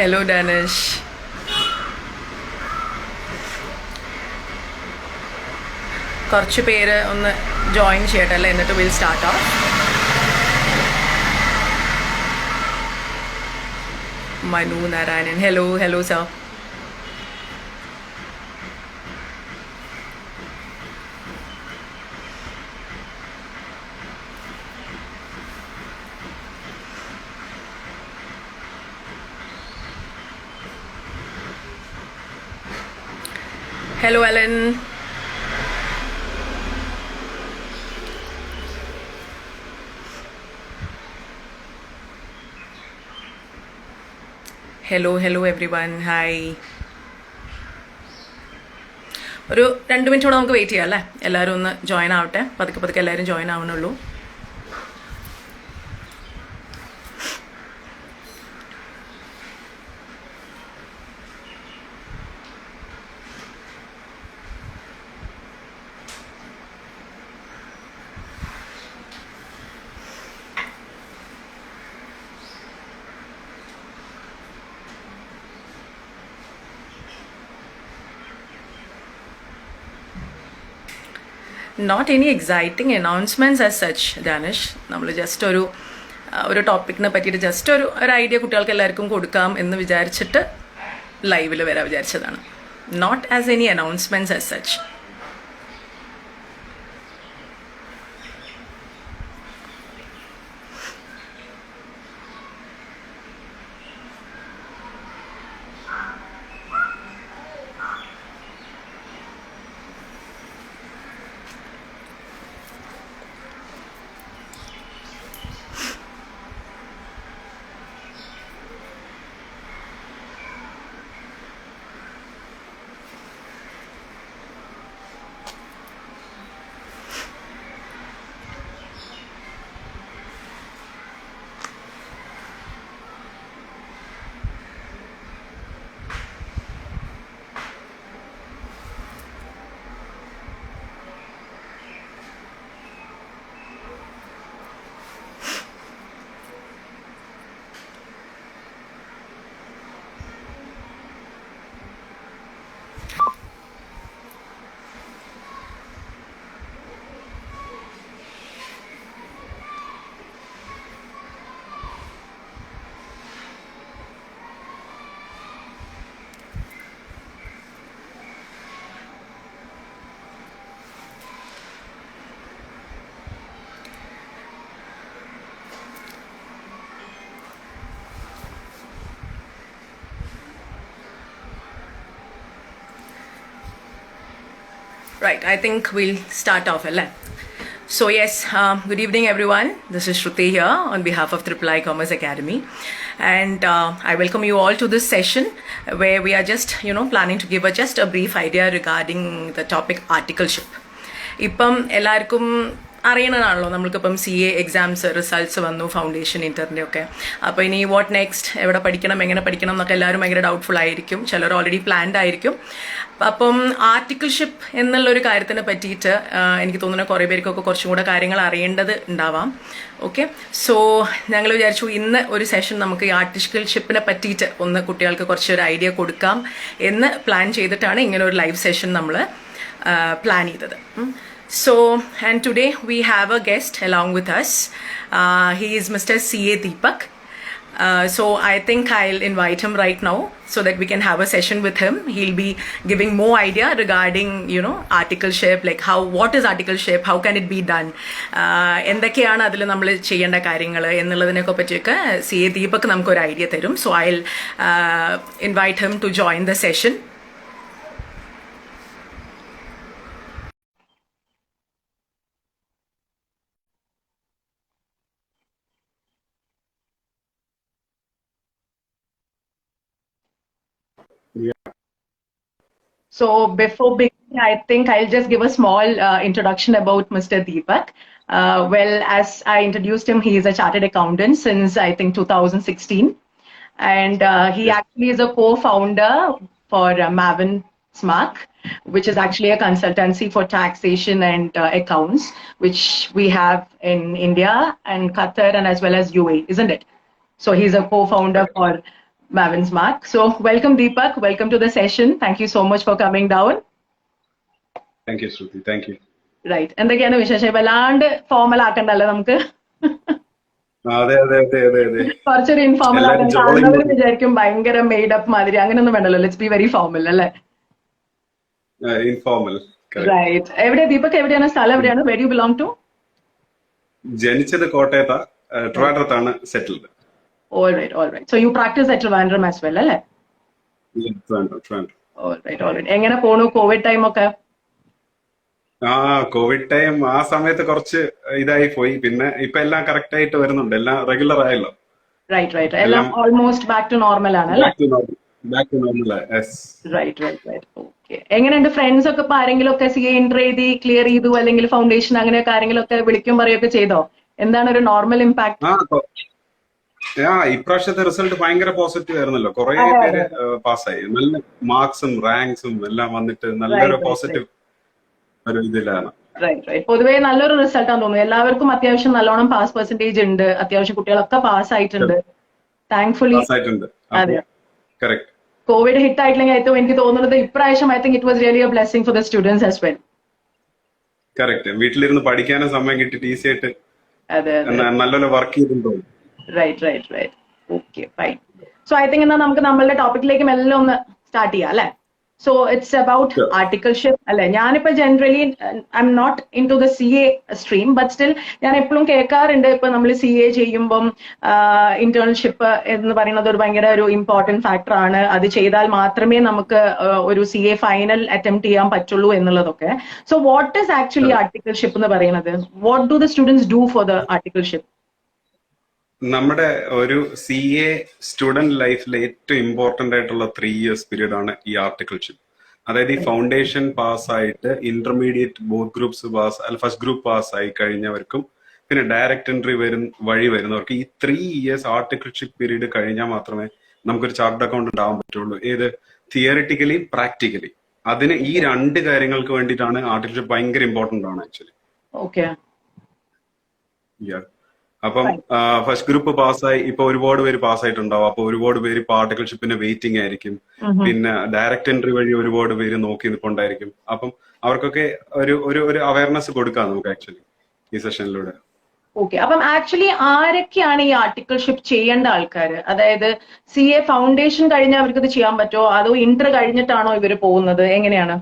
Hello, Danish. കുറച്ച് പേര് ഒന്ന് ജോയിൻ ചെയ്യട്ടല്ലേ, എന്നിട്ട് will start of. Manu Narayanan, hello hello sir. Hello, Ellen. Hello everyone. Hi. ഒരു 2 മിനിറ്റ് കൂടെ നമുക്ക് വെയിറ്റ് ചെയ്യാം അല്ലേ, എല്ലാവരും ഒന്ന് ജോയിൻ ആവട്ടെ. പതുക്കെ പതുക്കെ എല്ലാവരും ജോയിൻ ആവണുള്ളൂ. Not any exciting announcements as such, Danish. നമ്മൾ ജസ്റ്റ് ഒരു ടോപ്പിക്കിനെ പറ്റിയിട്ട് ജസ്റ്റ് ഒരു ഐഡിയ കുട്ടികൾക്ക് എല്ലാവർക്കും കൊടുക്കാം എന്ന് വിചാരിച്ചിട്ട് ലൈവിൽ വരാൻ വിചാരിച്ചതാണ്. Not as any announcements as such. Right, I think we'll start off. So yes, good evening everyone. This is Shruti here on behalf of Triple I Commerce Academy, and I welcome you all to this session where we are just planning to give just a brief idea regarding the topic articleship. ഇപ്പം എല്ലാവർക്കും അറിയണതാണല്ലോ, നമ്മൾക്കിപ്പം CA exams results വന്നു, foundation ഇൻ്ററിൻ്റെ ഒക്കെ. അപ്പോൾ ഇനി what next, എവിടെ പഠിക്കണം, എങ്ങനെ പഠിക്കണം എന്നൊക്കെ എല്ലാവരും ഭയങ്കര ഡൗട്ട്ഫുൾ ആയിരിക്കും. ചിലർ ഓൾറെഡി പ്ലാൻഡ് ആയിരിക്കും. അപ്പം ആർട്ടിക്കിൾഷിപ്പ് എന്നുള്ളൊരു കാര്യത്തിനെ പറ്റിയിട്ട് എനിക്ക് തോന്നുന്ന കുറേ പേർക്കൊക്കെ കുറച്ചും കൂടെ കാര്യങ്ങൾ അറിയേണ്ടത് ഉണ്ടാവാം. ഓക്കെ, സോ ഞങ്ങൾ വിചാരിച്ചു ഇന്ന് ഒരു സെഷൻ നമുക്ക് ഈ ആർട്ടിക്കിൾഷിപ്പിനെ പറ്റിയിട്ട് ഒന്ന് കുട്ടികൾക്ക് കുറച്ചൊരു ഐഡിയ കൊടുക്കാം എന്ന് പ്ലാൻ ചെയ്തിട്ടാണ് ഇങ്ങനെ ഒരു ലൈവ് സെഷൻ നമ്മൾ പ്ലാൻ ചെയ്തത്. So, and today we have a guest along with us. He is Mr. CA Deepak. So I think I'll invite him right now so that we can have a session with him. He'll be giving more idea regarding, articleship, like what is articleship, how can it be done, എന്തൊക്കെയാണ് അതിൽ നമ്മൾ ചെയ്യേണ്ട കാര്യങ്ങൾ എന്നുള്ളതിനൊക്കെ പറ്റിയൊക്കെ CA Deepak നമുക്കൊരു idea തരും. So I'll invite him to join the session. So before beginning, I think I'll just give a small introduction about Mr. Deepak. Well, as I introduced him, he is a chartered accountant since I think 2016. And he actually is a co-founder for Mavin Smart, which is actually a consultancy for taxation and accounts, which we have in India and Qatar and as well as UAE, isn't it? So he's a co-founder for Mavin's Mark. So welcome Deepak, welcome to the session. Thank you so much for coming down. Thank you, Shruti. Thank you. Right. എന്തൊക്കെയാണ് വിശേഷം? വല്ലാണ്ട് formal ആക്കണ്ടല്ലോ നമുക്ക്. അതെ കുറച്ചൊരു informal ആക്കാൻ കാണുന്നവർ വിചാരിക്കും ഭയങ്കര മെയ്ഡ് അപ്പ് മാതിരി, അങ്ങനെയൊന്നും വേണ്ടല്ലോ. ലെറ്റ്സ് ബി വെരി ഫോർമൽ അല്ലേ? ഇൻഫോർമൽ. റൈറ്റ്. എവിടെയാ ദീപക്? എവിടെയാണ് സ്ഥലം? എവിടെയാണ്? Where you belong to? ജനിച്ചത് കോട്ടയത്താ, ട്രിവാൻഡ്രത്താണ് settled. All right. So you practice at Trivandrum as well, അല്ലേ? Trivandrum. All right. എങ്ങനെ പോണു കോവിഡ് ടൈം ഒക്കെ? കോവിഡ് ടൈം ആ സമയത്ത് കുറച്ച് ഇതായി പോയി. പിന്നെ ഇപ്പൊ എല്ലാം കറക്റ്റ് ആയിട്ട് വരുന്നുണ്ട്, എല്ലാം റെഗുലർ ആയല്ലോ. റൈറ്റ്. എല്ലാം ഓൾമോസ്റ്റ് ബാക്ക് ടു നോർമൽ ആണ് അല്ലേ? Back to normal. Right. Okay. എങ്ങനെയുണ്ട് ഫ്രണ്ട്സ് ഒക്കെ? ഇപ്പൊ ആരെങ്കിലും ഒക്കെ CA ഇന്റർ എഴുതി ക്ലിയർ ചെയ്തു, അല്ലെങ്കിൽ ഫൗണ്ടേഷൻ അങ്ങനെയൊക്കെ ആരെങ്കിലും ഒക്കെ വിളിക്കും പറയുകയൊക്കെ ചെയ്തോ? എന്താണ് ഒരു നോർമൽ ഇമ്പാക്ട്? ഇപ്രാവശ്യത്തെ റിസൾട്ട് ഭയങ്കര പോസിറ്റീവ് ആയിരുന്നല്ലോ. കുറെ പേര് പാസ്സായി, നല്ല മാർക്സും റാങ്ക്സും എല്ലാം വന്നിട്ട് നല്ലൊരു പോസിറ്റീവ് ഒരു ഇതിലാണ്. റൈറ്റ്. പൊതുവേ നല്ലൊരു റിസൾട്ട് ആണെന്ന് തോന്നുന്നു. എല്ലാവർക്കും അത്യാവശ്യം നല്ലോണം പാസ് പെർസെന്റേജ് ഉണ്ട്. അത്യാവശ്യം കുട്ടികളൊക്കെ പാസ് ആയിട്ടുണ്ട്, താങ്ക്ഫുള്ളി. അതെ, കോവിഡ് ഹിറ്റ് ആയിട്ടില്ലെങ്കിൽ ഏറ്റവും എനിക്ക് തോന്നുന്നത് ഇപ്രാവശ്യം I think it was really a blessing for the students as well. Correct. വീട്ടിലിരുന്ന് പഠിക്കാനും സമയം കിട്ടി, ഈസി ആയിട്ട് നല്ലൊരു വർക്ക് ചെയ്തിട്ടുണ്ടോ. Right. Okay, fine. So I think എന്നാ നമുക്ക് നമ്മളുടെ ടോപ്പിക്കിലേക്ക് മെല്ലെ ഒന്ന് സ്റ്റാർട്ട് ചെയ്യാം അല്ലെ? സോ ഇറ്റ്സ് അബൌട്ട് ആർട്ടിക്കിൾഷിപ്പ് അല്ലെ? ഞാനിപ്പോ generally I'm not into the CA stream, but still ഞാൻ എപ്പോഴും കേൾക്കാറുണ്ട്, ഇപ്പൊ നമ്മൾ CA ചെയ്യുമ്പം ഇന്റേൺഷിപ്പ് എന്ന് പറയുന്നത് ഒരു ഭയങ്കര ഒരു ഇമ്പോർട്ടന്റ് ഫാക്ടർ ആണ്. അത് ചെയ്താൽ മാത്രമേ നമുക്ക് ഒരു CA ഫൈനൽ അറ്റംപ്റ്റ് ചെയ്യാൻ പറ്റുള്ളൂ എന്നുള്ളതൊക്കെ. So what is actually articleship എന്ന് പറയുന്നത്? What do the students do for the articleship? നമ്മുടെ ഒരു CA സ്റ്റുഡന്റ് ലൈഫിലെ ഏറ്റവും ഇമ്പോർട്ടന്റ് ആയിട്ടുള്ള 3 years പീരീഡ് ആണ് ഈ ആർട്ടിക്കിൾഷിപ്പ്. അതായത് ഈ ഫൗണ്ടേഷൻ പാസ്സായിട്ട് intermediate both groups first group pass ആയി കഴിഞ്ഞവർക്കും പിന്നെ ഡയറക്റ്റ് എൻട്രി വഴി വരുന്നവർക്ക് ഈ 3 years ആർട്ടിക്കിൾഷിപ്പ് പീരീഡ് കഴിഞ്ഞാൽ മാത്രമേ നമുക്കൊരു ചാർട്ടേഡ് അക്കൗണ്ടന്റ് ആവാൻ പറ്റുള്ളൂ. ഏത് തിയറിറ്റിക്കലി പ്രാക്ടിക്കലി. അതിന് ഈ 2 കാര്യങ്ങൾക്ക് വേണ്ടിയിട്ടാണ് ആർട്ടിക്കിൾഷിപ്പ് ഭയങ്കര ഇമ്പോർട്ടന്റ് ആണ് ആക്ച്വലി. അപ്പം ഫസ്റ്റ് ഗ്രൂപ്പ് പാസ്സായി ഇപ്പൊ ഒരുപാട് പേര് പാസ്സായിട്ടുണ്ടാവും. അപ്പൊ ഒരുപാട് പേര് ഇപ്പൊ ആർട്ടിക്കിൾഷിപ്പിന് വെയിറ്റിംഗ് ആയിരിക്കും. പിന്നെ ഡയറക്റ്റ് എൻട്രി വഴി ഒരുപാട് പേര് നോക്കി നിൽപ്പുണ്ടായിരിക്കും. അപ്പം അവർക്കൊക്കെ ഒരു അവയർനെസ് കൊടുക്കാം നമുക്ക് ആക്ച്വലി ഈ സെഷനിലൂടെ. ഓക്കെ. അപ്പം ആക്ച്വലി ആരൊക്കെയാണ് ഈ ആർട്ടിക്കിൾഷിപ്പ് ചെയ്യേണ്ട ആൾക്കാർ? അതായത് CA ഫൗണ്ടേഷൻ കഴിഞ്ഞാൽ അവർക്ക് ഇത് ചെയ്യാൻ പറ്റുമോ, അതോ ഇന്റർ കഴിഞ്ഞിട്ടാണോ ഇവര് പോകുന്നത്? എങ്ങനെയാണ്?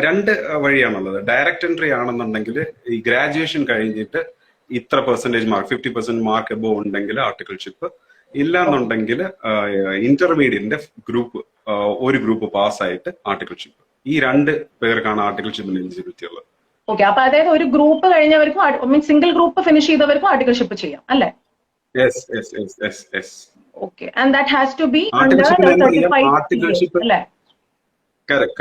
2 വഴിയാണുള്ളത്. ഡയറക്റ്റ് എൻട്രി ആണെന്നുണ്ടെങ്കിൽ ഈ ഗ്രാജുവേഷൻ കഴിഞ്ഞിട്ട് ഇത്ര പെർസെന്റേജ് മാർക്ക് 50% മാർക്ക് എബോവ് ഉണ്ടെങ്കിൽ ആർട്ടിക്കിൾഷിപ്പ്. ഇല്ലാന്നുണ്ടെങ്കിൽ ഇന്റർമീഡിയറ്റിന്റെ ഒരു ഗ്രൂപ്പ് പാസ്സായിട്ട് ആർട്ടിക്കിൾഷിപ്പ്. ഈ 2 പേർക്കാണ് ആർട്ടിക്കിൾഷിപ്പിന് എലിജിബിലിറ്റി ഉള്ളത്. ഓക്കെ. അപ്പൊ അതായത് ഒരു ഗ്രൂപ്പ് കഴിഞ്ഞവർക്കും സിംഗിൾ ഗ്രൂപ്പ് ഫിനിഷ് ചെയ്തവർക്കും ആർട്ടിക്കിൾഷിപ്പ് ചെയ്യാം അല്ലേ? Okay. And that has to be under certified അല്ലേ?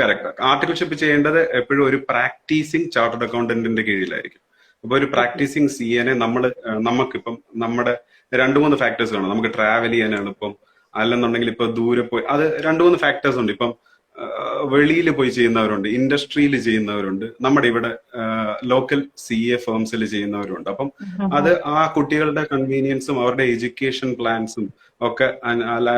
കറക്റ്റ്. ആർട്ടിക്കിൾഷിപ്പ് ചെയ്യേണ്ടത് എപ്പോഴും ഒരു പ്രാക്ടീസിങ് ചാർട്ടേഡ് അക്കൗണ്ടന്റിന്റെ കീഴിലായിരിക്കും. അപ്പൊ ഒരു പ്രാക്ടീസിങ് CA നമുക്കിപ്പം നമ്മുടെ 2-3 ഫാക്ടേഴ്സ് കാണും. നമുക്ക് ട്രാവൽ ചെയ്യാൻ എളുപ്പം, അല്ലെന്നുണ്ടെങ്കിൽ ഇപ്പൊ ദൂരെ പോയി, അത് 2-3 ഫാക്ടേഴ്സ് ഉണ്ട്. ഇപ്പം വെളിയിൽ പോയി ചെയ്യുന്നവരുണ്ട്, ഇൻഡസ്ട്രിയിൽ ചെയ്യുന്നവരുണ്ട്, നമ്മുടെ ഇവിടെ ലോക്കൽ CA ഫേംസിൽ ചെയ്യുന്നവരുണ്ട്. അപ്പം അത് ആ കുട്ടികളുടെ കൺവീനിയൻസും അവരുടെ എഡ്യൂക്കേഷൻ പ്ലാൻസും ഒക്കെ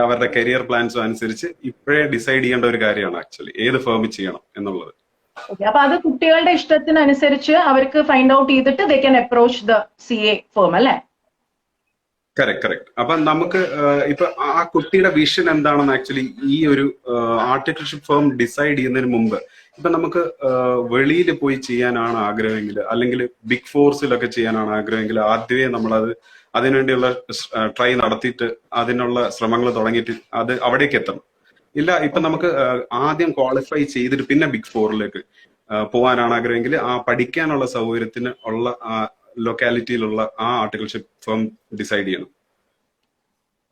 അവരുടെ കരിയർ പ്ലാൻസും അനുസരിച്ച് ഇപ്പോഴേ ഡിസൈഡ് ചെയ്യേണ്ട ഒരു കാര്യമാണ് ആക്ച്വലി ഏത് ഫേമിൽ ചെയ്യണം എന്നുള്ളത്. അപ്പൊ അത് കുട്ടികളുടെ ഇഷ്ടത്തിനനുസരിച്ച് അവർക്ക് ഫൈൻഡ് ഔട്ട് ചെയ്തിട്ട് they can approach the CA firm അല്ലേ? കറക്റ്റ്. അപ്പൊ നമുക്ക് ഇപ്പൊ ആ കുട്ടിയുടെ വിഷൻ എന്താണെന്ന് ആക്ച്വലി ഈ ഒരു ആർട്ടിക്കിൾഷിപ്പ് ഫേം ഡിസൈഡ് ചെയ്യുന്നതിന് മുമ്പ് ഇപ്പൊ നമുക്ക് വെളിയിൽ പോയി ചെയ്യാനാണ് ആഗ്രഹമെങ്കിൽ, അല്ലെങ്കിൽ ബിഗ് ഫോഴ്സിലൊക്കെ ചെയ്യാനാണ് ആഗ്രഹമെങ്കിൽ, ആദ്യമേ നമ്മളത് അതിനുവേണ്ടിയുള്ള ട്രൈ നടത്തിയിട്ട് അതിനുള്ള ശ്രമങ്ങൾ തുടങ്ങിയിട്ട് അത് അവിടേക്ക് എത്തണം. ഇല്ല, ഇപ്പൊ നമുക്ക് ആദ്യം ക്വാളിഫൈ ചെയ്തിട്ട് പിന്നെ ബിഗ് ഫോറിലേക്ക് പോകാനാണ് ആഗ്രഹമെങ്കിൽ ആ പഠിക്കാനുള്ള സൗകര്യത്തിന് ഉള്ള ആ ലൊക്കാലിറ്റിയിലുള്ള ആ ആർട്ടിക്കിൾഷിപ്പ് ഫേം ഡിസൈഡ് ചെയ്യണം.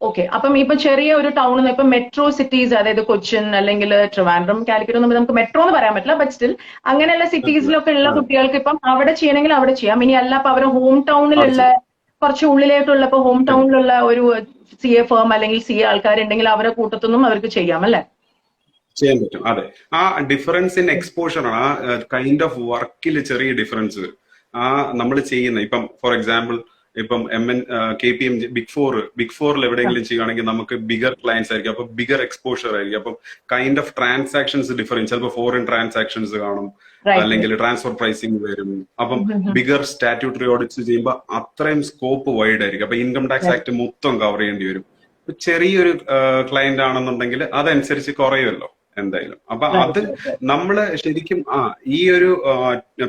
ഓക്കെ. അപ്പം ഇപ്പൊ ചെറിയ ഒരു ടൗണിൽ ഇപ്പൊ മെട്രോ സിറ്റീസ്, അതായത് കൊച്ചിൻ അല്ലെങ്കിൽ ട്രിവാൻഡ്രം, കാലിക്കറ്റ് ഒന്നും നമുക്ക് മെട്രോ എന്ന് പറയാൻ പറ്റില്ല, ബട്ട് സ്റ്റിൽ അങ്ങനെയുള്ള സിറ്റീസിലൊക്കെ ഉള്ള കുട്ടികൾക്ക് ഇപ്പം അവിടെ ചെയ്യണമെങ്കിൽ അവിടെ ചെയ്യാം. ഇനി അല്ല ഇപ്പൊ അവരുടെ ഹോം ടൗണിലുള്ള കുറച്ച് ഉള്ളിലേക്കുള്ള ഇപ്പൊ ഹോം ടൗണിലുള്ള ഒരു CA ഫേം അല്ലെങ്കിൽ CA ആൾക്കാരുണ്ടെങ്കിൽ അവരുടെ കൂട്ടത്തൊന്നും അവർക്ക് ചെയ്യാം അല്ലെ? ചെയ്യാൻ പറ്റും. അതെ, ആ ഡിഫറൻസ് ഇൻ എക്സ്പോഷർ ആണ്. ആ കൈൻഡ് ഓഫ് വർക്കിൽ ചെറിയ ഡിഫറൻസ് വരും. ആ നമ്മൾ ചെയ്യുന്ന ഇപ്പം ഫോർ എക്സാമ്പിൾ ഇപ്പം KPMG ബിഗ് ഫോറിൽ എവിടെയെങ്കിലും ചെയ്യുകയാണെങ്കിൽ നമുക്ക് ബിഗർ ക്ലയൻസ് ആയിരിക്കും, അപ്പൊ ബിഗർ എക്സ്പോഷർ ആയിരിക്കും. അപ്പം കൈൻഡ് ഓഫ് ട്രാൻസാക്ഷൻസ് ഡിഫറൻസ്, ചിലപ്പോൾ ഫോറിൻ ട്രാൻസാക്ഷൻസ് കാണും, അല്ലെങ്കിൽ ട്രാൻസ്ഫർ പ്രൈസിങ് വരും. അപ്പം ബിഗർ സ്റ്റാറ്റ്യൂട്ടറി ഓഡിറ്റ്സ് ചെയ്യുമ്പോൾ അത്രയും സ്കോപ്പ് വൈഡ് ആയിരിക്കും. അപ്പൊ ഇൻകം ടാക്സ് ആക്ട് മൊത്തം കവർ ചെയ്യേണ്ടി വരും. ചെറിയൊരു ക്ലയന്റ് ആണെന്നുണ്ടെങ്കിൽ അതനുസരിച്ച് കുറയുമല്ലോ എന്തായാലും. അപ്പൊ അത് നമ്മള് ശരിക്കും ഈ ഒരു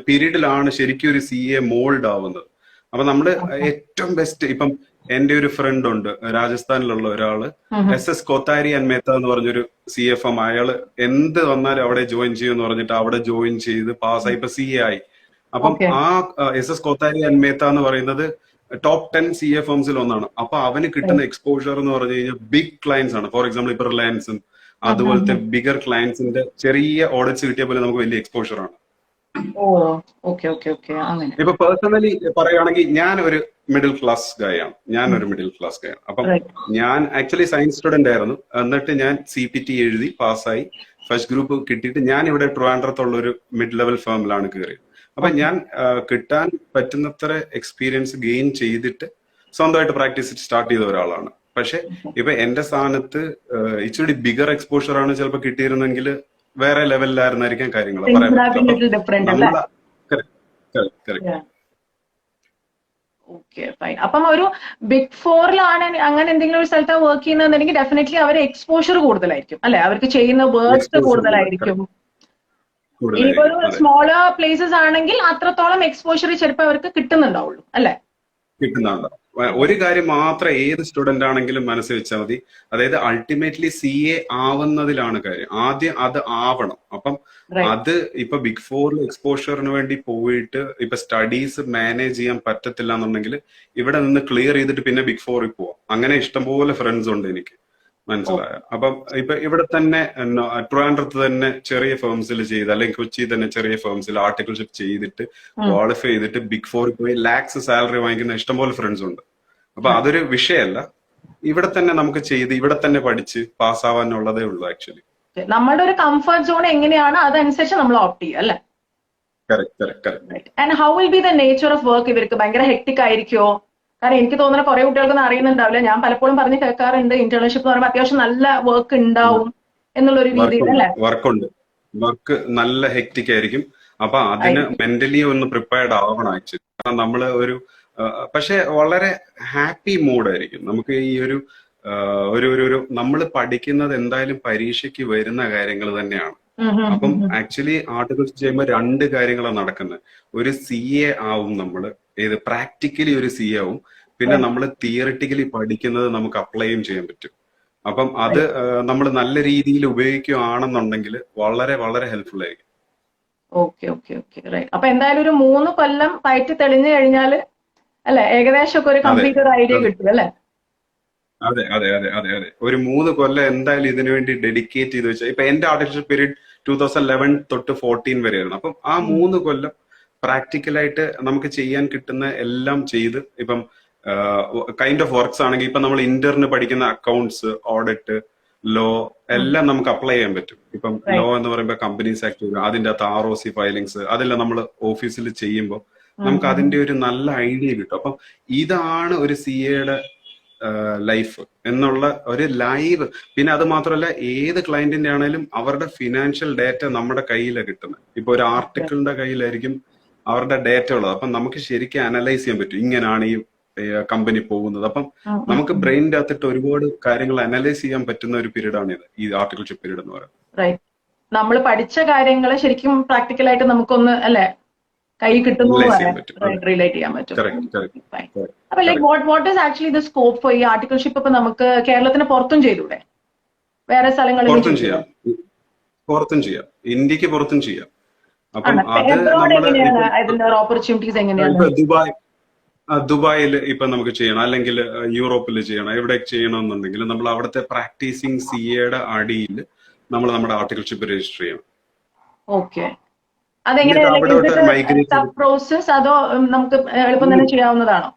പീരീഡിലാണ് ശരിക്കും ഒരു CA മോൾഡ് ആവുന്നത്. അപ്പൊ നമ്മള് ഏറ്റവും ബെസ്റ്റ്, ഇപ്പം എന്റെ ഒരു ഫ്രണ്ട് ഉണ്ട് രാജസ്ഥാനിലുള്ള ഒരാള്, SS കോത്താരി ആൻഡ് മേത്ത എന്ന് പറഞ്ഞൊരു CFM. അയാള് എന്ത് വന്നാലും അവിടെ ജോയിൻ ചെയ്യുമെന്ന് പറഞ്ഞിട്ട് അവിടെ ജോയിൻ ചെയ്ത് പാസ്സായി, ഇപ്പൊ CA ആയി. അപ്പം ആ SS കോത്താരി ആൻഡ് മേത്ത എന്ന് പറയുന്നത് ടോപ്പ് 10 CFMസിൽ ഒന്നാണ്. അപ്പൊ അവന് കിട്ടുന്ന എക്സ്പോഷർ എന്ന് പറഞ്ഞു കഴിഞ്ഞാൽ ബിഗ് ക്ലയൻസ് ആണ്. ഫോർ എക്സാമ്പിൾ ഇപ്പൊ റിലയൻസും അതുപോലത്തെ ബിഗർ ക്ലയൻസിന്റെ ചെറിയ ഓഡിറ്റ്സ് കിട്ടിയ പോലെ നമുക്ക് വലിയ എക്സ്പോഷർ ആണ്. ഇപ്പൊ പേഴ്സണലി പറയുകയാണെങ്കിൽ ഞാൻ ഒരു മിഡിൽ ക്ലാസ് ഗായ് ആണ്. അപ്പം ഞാൻ ആക്ച്വലി സയൻസ് സ്റ്റുഡന്റ് ആയിരുന്നു. എന്നിട്ട് ഞാൻ CPT എഴുതി പാസ്സായി, ഫസ്റ്റ് ഗ്രൂപ്പ് കിട്ടിയിട്ട് ഞാൻ ഇവിടെ ട്രിവാൻഡ്രത്തുള്ള ഒരു മിഡ് ലെവൽ ഫേമിലാണ് കയറിയത്. അപ്പൊ ഞാൻ കിട്ടാൻ പറ്റുന്നത്ര എക്സ്പീരിയൻസ് ഗെയിൻ ചെയ്തിട്ട് സ്വന്തമായിട്ട് പ്രാക്ടീസ് സ്റ്റാർട്ട് ചെയ്ത ഒരാളാണ്. പക്ഷെ ഇപ്പൊ എന്റെ സ്ഥാനത്ത് ഇച്ചിരി ബിഗർ എക്സ്പോഷർ ആണ് ചിലപ്പോൾ കിട്ടിയിരുന്നെങ്കിൽ വേറെ ലെവലിലായിരുന്നായിരിക്കാം കാര്യങ്ങൾ. അപ്പം ഒരു ബിഗ് ഫോറിലാണ് അങ്ങനെ എന്തെങ്കിലും ഒരു സ്ഥലത്ത് വർക്ക് ചെയ്യുന്നതെന്നുണ്ടെങ്കിൽ ഡെഫിനറ്റ്ലി അവർ എക്സ്പോഷർ കൂടുതലായിരിക്കും അല്ലെ, അവർക്ക് ചെയ്യുന്ന വേർഡ്സ് കൂടുതലായിരിക്കും. ഇനിയിപ്പോ ഒരു സ്മോളർ പ്ലേസസ് ആണെങ്കിൽ അത്രത്തോളം എക്സ്പോഷർ ചിലപ്പോൾ അവർക്ക് കിട്ടുന്നുണ്ടാവുള്ളൂ അല്ലെ. കിട്ടുന്നുണ്ടാവും. ഒരു കാര്യം മാത്രം ഏത് സ്റ്റുഡന്റ് ആണെങ്കിലും മനസ്സിൽ വെച്ചാൽ മതി, അതായത് അൾട്ടിമേറ്റ്ലി CA ആവുന്നതിലാണ് കാര്യം. ആദ്യം അത് ആവണം. അപ്പം അത് ഇപ്പൊ ബിഗ് ഫോറിൽ എക്സ്പോഷറിന് വേണ്ടി പോയിട്ട് ഇപ്പൊ സ്റ്റഡീസ് മാനേജ് ചെയ്യാൻ പറ്റത്തില്ല എന്നുണ്ടെങ്കിൽ ഇവിടെ നിന്ന് ക്ലിയർ ചെയ്തിട്ട് പിന്നെ ബിഗ് ഫോറിൽ പോവാം. അങ്ങനെ ഇഷ്ടംപോലെ ഫ്രണ്ട്സ് ഉണ്ട് എനിക്ക്, മനസ്സിലായ. അപ്പം ഇപ്പൊ ഇവിടെ തന്നെ ട്രിവാൻഡ്രത്ത് തന്നെ ചെറിയ ഫേംസിൽ ചെയ്ത്, അല്ലെങ്കിൽ കൊച്ചി തന്നെ ചെറിയ ഫേംസിൽ ആർട്ടിക്കിൾഷിപ്പ് ചെയ്തിട്ട് ക്വാളിഫൈ ചെയ്തിട്ട് ബിഗ് ഫോറിൽ പോയി ലാക്സ് സാലറി വാങ്ങിക്കുന്ന ഇഷ്ടംപോലെ ഫ്രണ്ട്സ് ഉണ്ട്. അപ്പൊ അതൊരു വിഷയമല്ല, ഇവിടെ തന്നെ നമുക്ക് ചെയ്ത് ഇവിടെ തന്നെ പഠിച്ച് പാസ്സാവാനുള്ളതേ ഉള്ളൂ ആക്ച്വലി. നമ്മുടെ ഒരു കംഫർട്ട് സോൺ എങ്ങനെയാണ് അതനുസരിച്ച് നമ്മൾ ഓപ്റ്റ് ചെയ്യുക അല്ലെ. And how will be the nature of work? ഇവർക്ക് ഭയങ്കര ഹെക്ടിക് ആയിരിക്കുമോ? കാരണം എനിക്ക് തോന്നുന്ന കുറെ കുട്ടികൾക്കൊന്നും അറിയുന്നുണ്ടാവില്ല. ഞാൻ പലപ്പോഴും പറഞ്ഞ് കേൾക്കാറുണ്ട്, ഇന്റേൺഷിപ്പ് എന്ന് പറയുമ്പോൾ അത്യാവശ്യം നല്ല വർക്ക് ഉണ്ടാവും എന്നുള്ളൊരു രീതിയിൽ അല്ലെ. വർക്ക് നല്ല ഹെക്ടിക് ആയിരിക്കും. അപ്പൊ അതിന് മെന്റലി ഒന്ന് പ്രിപ്പയർഡ് ആവണം ആക്ച്വലി. കാരണം നമ്മള് ഒരു പക്ഷെ വളരെ ഹാപ്പി മൂഡായിരിക്കും നമുക്ക്. ഈ ഒരു നമ്മൾ പഠിക്കുന്നത് എന്തായാലും പരീക്ഷയ്ക്ക് വരുന്ന കാര്യങ്ങൾ തന്നെയാണ്. അപ്പം ആക്ച്വലി ആർട്ടിക്കിൾസ് ചെയ്യുമ്പോൾ രണ്ട് കാര്യങ്ങളാണ് നടക്കുന്നത്. ഒരു CA ആവും നമ്മൾ, ഏത് പ്രാക്ടിക്കലി ഒരു CA ആവും, പിന്നെ നമ്മൾ തിയറിറ്റിക്കലി പഠിക്കുന്നത് നമുക്ക് അപ്ലൈയും ചെയ്യാൻ പറ്റും. അപ്പം അത് നമ്മൾ നല്ല രീതിയിൽ ഉപയോഗിക്കുകയാണെന്നുണ്ടെങ്കിൽ വളരെ വളരെ ഹെൽപ്ഫുൾ ആയിരിക്കും. അപ്പൊ എന്തായാലും ഒരു 3 കൊല്ലം പയറ്റി തെളിഞ്ഞു കഴിഞ്ഞാൽ അല്ലെ ഏകദേശം ഒക്കെ ഒരു കംപ്ലീറ്റ് ഐഡിയ കിട്ടും അല്ലെ. അതെ അതെ അതെ അതെ അതെ ഒരു 3 കൊല്ലം എന്തായാലും ഇതിനു വേണ്ടി ഡെഡിക്കേറ്റ് ചെയ്ത് വെച്ചാൽ, ഇപ്പൊ എന്റെ ആർട്ടിക്കിൾ പീരീഡ് 2011 തൊട്ട് 14 വരെയായിരുന്നു. അപ്പം ആ 3 കൊല്ലം പ്രാക്ടിക്കലായിട്ട് നമുക്ക് ചെയ്യാൻ കിട്ടുന്ന എല്ലാം ചെയ്ത്, ഇപ്പം കൈൻഡ് ഓഫ് വർക്ക്സ് ആണെങ്കിൽ ഇപ്പൊ നമ്മൾ ഇന്ററിന് പഠിക്കുന്ന അക്കൗണ്ട്സ്, ഓഡിറ്റ്, ലോ എല്ലാം നമുക്ക് അപ്ലൈ ചെയ്യാൻ പറ്റും. ഇപ്പം ലോ എന്ന് പറയുമ്പോൾ കമ്പനീസ് ആക്ട്, അതിന്റെ അകത്ത് ROC ഫയലിങ്സ്, അതെല്ലാം നമ്മൾ ഓഫീസിൽ ചെയ്യുമ്പോൾ നമുക്ക് അതിന്റെ ഒരു നല്ല ഐഡിയ കിട്ടും. അപ്പം ഇതാണ് ഒരു CAയുടെ ലൈഫ് എന്നുള്ള ഒരു ലൈവ്. പിന്നെ അത് മാത്രമല്ല, ഏത് ക്ലയന്റിന്റെ ആണെങ്കിലും അവരുടെ ഫിനാൻഷ്യൽ ഡേറ്റ നമ്മുടെ കയ്യിലാണ് കിട്ടുന്നത്. ഇപ്പൊ ഒരു ആർട്ടിക്കിളിന്റെ കയ്യിലായിരിക്കും അവരുടെ ഡേറ്റ ഉള്ളത്. അപ്പം നമുക്ക് ശരിക്കും അനലൈസ് ചെയ്യാൻ പറ്റും, ഇങ്ങനെയാണ് ഈ കമ്പനി പോകുന്നത്. അപ്പം നമുക്ക് ബ്രെയിനിന്റെ അകത്തിട്ട് ഒരുപാട് കാര്യങ്ങൾ അനലൈസ് ചെയ്യാൻ പറ്റുന്ന ഒരു പീരീഡ് ആണ് ഇത്, ഈ ആർട്ടിക്കിൾഷിപ്പ് പീരീഡ് എന്ന് പറയുന്നത്. നമ്മൾ പഠിച്ച കാര്യങ്ങൾ ശരിക്കും പ്രാക്ടിക്കലായിട്ട് നമുക്കൊന്ന് അല്ലെ കൈ കിട്ടുന്നു, റിലേറ്റ് ചെയ്യാൻ പറ്റും. അപ്പൊ like what is actually the scope for ഈ ആർട്ടിക്കിൾഷിപ്പ്? ഇപ്പൊ നമുക്ക് കേരളത്തിന് പുറത്തും ചെയ്തൂടെ? വേറെ സ്ഥലങ്ങളിൽ പുറത്തും ചെയ്യാം, ഇന്ത്യക്ക് പുറത്തും ചെയ്യാം. അപ്പം അതിന്റെ ഓപ്പർച്യൂണിറ്റീസ് എങ്ങനെയാണ്? ദുബായിൽ ഇപ്പൊ നമുക്ക് ചെയ്യണം, അല്ലെങ്കിൽ യൂറോപ്പിൽ ചെയ്യണം, എവിടെ ചെയ്യണമെന്നുണ്ടെങ്കിൽ നമ്മൾ അവിടുത്തെ പ്രാക്ടീസിങ് CAയുടെ അടിയിൽ നമ്മൾ നമ്മുടെ ആർട്ടിക്കിൾഷിപ്പ് രജിസ്റ്റർ ചെയ്യണം. ഓക്കെ, അതെങ്ങനെയാണ് പ്രോസസ്? അതോ നമുക്ക് എളുപ്പം തന്നെ ചെയ്യാവുന്നതാണോ?